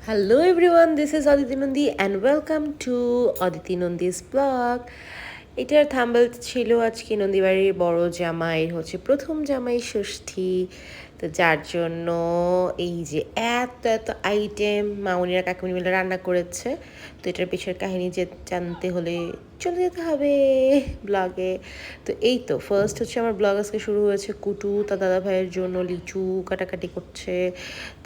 Hello everyone, this is Aditi Nandi and welcome to Aditi Nandi's blog. এটার thumbnail ছিল আজকে নন্দীবাড়ির বড় জামাইয়ের হচ্ছে প্রথম জামাই ষষ্ঠী, তো যার জন্য এই যে এত এত আইটেম মামুনিরা কাকুনি মিলে রান্না করেছে। তো এটার পিছের কাহিনী যে জানতে হলে চলে যেতে হবে ব্লগে। তো এই তো ফার্স্ট হচ্ছে আমার ব্লগ আজকে শুরু হয়েছে কুটু তার দাদা ভাইয়ের জন্য লিচু কাটাকাটি করছে,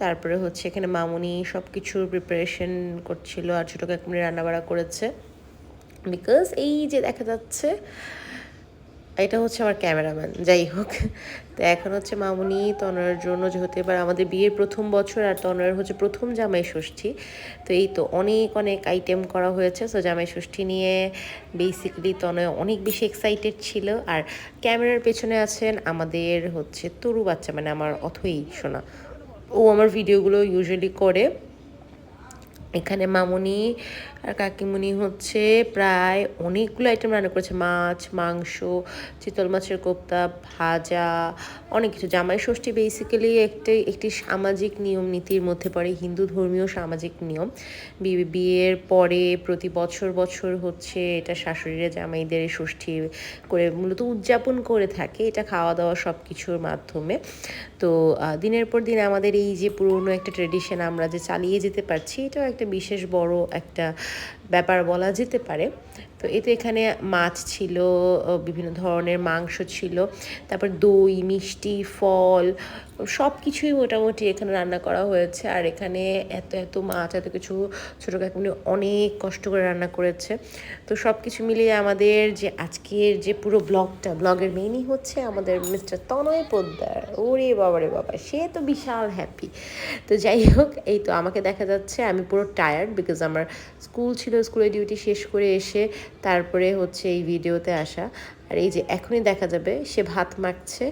তারপরে হচ্ছে এখানে মামুনি সব কিছুর প্রিপারেশন করছিল আর ছোটো কাকুনি রান্নাবাড়া করেছে। বিকজ এই যে দেখা যাচ্ছে এটা হচ্ছে আমার ক্যামেরাম্যান, যাই হোক। তো এখন হচ্ছে মামুনি তনয়ের জন্য যেহেতু এবার আমাদের বিয়ের প্রথম বছর আর তনয়ের হচ্ছে প্রথম জামাই ষষ্ঠী, তো এই তো অনেক অনেক আইটেম করা হয়েছে। সো জামাই ষষ্ঠী নিয়ে বেসিক্যালি তনয় অনেক বেশি এক্সাইটেড ছিল। আর ক্যামেরার পেছনে আছেন আমাদের হচ্ছে তরু বাচ্চা, মানে আমার অথই শোনা, ও আমার ভিডিওগুলো ইউজুয়ালি করে। এখানে মামুনি আর কাকিমুনি হচ্ছে প্রায় অনেকগুলো আইটেম রান্না করেছে, মাছ, মাংস, চিতল মাছের কোপ্তা, ভাজা, অনেক কিছু। জামাই ষষ্ঠী বেসিক্যালি একটি সামাজিক নিয়ম নীতির মধ্যে পড়ে, হিন্দু ধর্মীয় সামাজিক নিয়ম। বিয়ের পরে প্রতি বছর বছর হচ্ছে এটা শাশুড়িরা জামাইদের ষষ্ঠী করে মূলত উদযাপন করে থাকে, এটা খাওয়া দাওয়া সব কিছুর মাধ্যমে। তো দিনের পর দিন আমাদের এই যে পুরনো একটা ট্রেডিশন আমরা যে চালিয়ে যেতে পারছি, এটাও একটা বিশেষ বড় একটা ব্যাপার বলা যেতে পারে। তো এতে এখানে মাছ ছিল, বিভিন্ন ধরনের মাংস ছিল, তারপর দই, মিষ্টি, ফল, সব কিছুই মোটামুটি এখানে রান্না করা হয়েছে। আর এখানে এত এত মাছ, এত কিছু ছোটো কাকুনি অনেক কষ্ট করে রান্না করেছে। তো সব কিছু মিলিয়ে আমাদের যে আজকের যে পুরো ব্লগের মেইনই হচ্ছে আমাদের মিস্টার তনয় পোদ্দার। ওরে বাবা রে বাবা, সে তো বিশাল হ্যাপি। তো যাই হোক, এই তো আমাকে দেখা যাচ্ছে আমি পুরো টায়ার্ড, বিকজ আমার স্কুল ছিল, স্কুলের ডিউটি শেষ করে এসে তারপরে হচ্ছে এই ভিডিওতে আসা। আর এই যে এখনই দেখা যাবে সে ভাত মাখছে,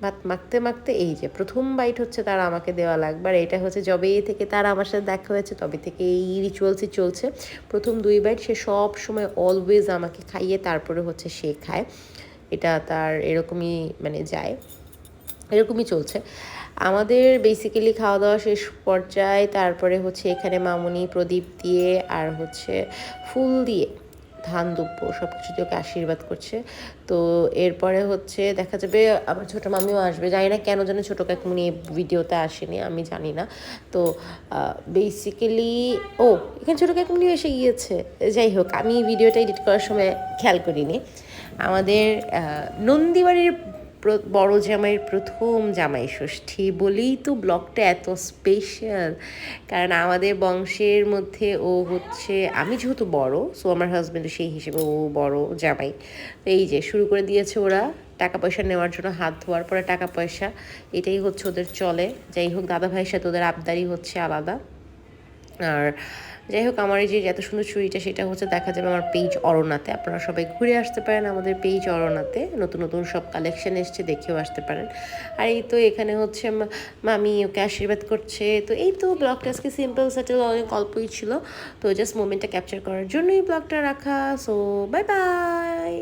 ভাত মাখতে মাখতে এই যে প্রথম বাইট হচ্ছে তার আমাকে দেওয়া লাগবে। আর এটা হচ্ছে যবে থেকে তার আমার সাথে দেখা হয়েছে তবে থেকে এই রিচুয়ালসই চলছে। প্রথম 2 বাইট সে সব সময় অলওয়েজ আমাকে খাইয়ে তারপরে হচ্ছে সে খায়, এটা তার এরকমই মানে যায়, এরকমই চলছে আমাদের। বেসিক্যালি খাওয়া দাওয়া শেষ পর্যায়ে তারপরে হচ্ছে এখানে মামুনি প্রদীপ দিয়ে আর হচ্ছে ফুল দিয়ে ধান দুব্য সব কিছু দিয়ে ওকে আশীর্বাদ করছে। তো এরপরে হচ্ছে দেখা যাবে আবার ছোটো মামিও আসবে, জানি না কেন যেন ছোটো কাকুমনি ভিডিওতে আসেনি, আমি জানি না। তো বেসিক্যালি এখানে ছোটো কাকুমনিও এসে গিয়েছে। যাই হোক, আমি ভিডিওটা এডিট করার সময় খেয়াল করিনি। আমাদের নন্দীবাড়ির বড় জামাইয়ের প্রথম জামাই ষষ্ঠী বলেই তো ব্লগটা এত স্পেশাল, কারণ আমাদের বংশের মধ্যে ও হচ্ছে, আমি যেহেতু বড়, সো আমার হাজব্যান্ড সেই হিসেবে ও বড় জামাই। তো এই যে শুরু করে দিয়েছে ওরা টাকা পয়সা নেওয়ার জন্য, হাত ধোয়ার পরে টাকা পয়সা, এটাই হচ্ছে ওদের চলে। যাই হোক, দাদা ভাইয়ের সাথে ওদের আবদারি হচ্ছে আলাদা। আর যাই হোক, আমার এই যে এত সুন্দর চুড়িটা সেটা হচ্ছে দেখা যাবে আমার পেজ অরণাতে, আপনারা সবাই ঘুরে আসতে পারেন আমাদের পেজ অরণাতে, নতুন নতুন সব কালেকশন এসছে, দেখেও আসতে পারেন। আর এই তো এখানে হচ্ছে মামি ওকে আশীর্বাদ করছে। তো এই তো ব্লগটা আজকে সিম্পল সেটেল অনেক অল্পই ছিল, তো জাস্ট মোমেন্টটা ক্যাপচার করার জন্যই ব্লগটা রাখা। So bye bye.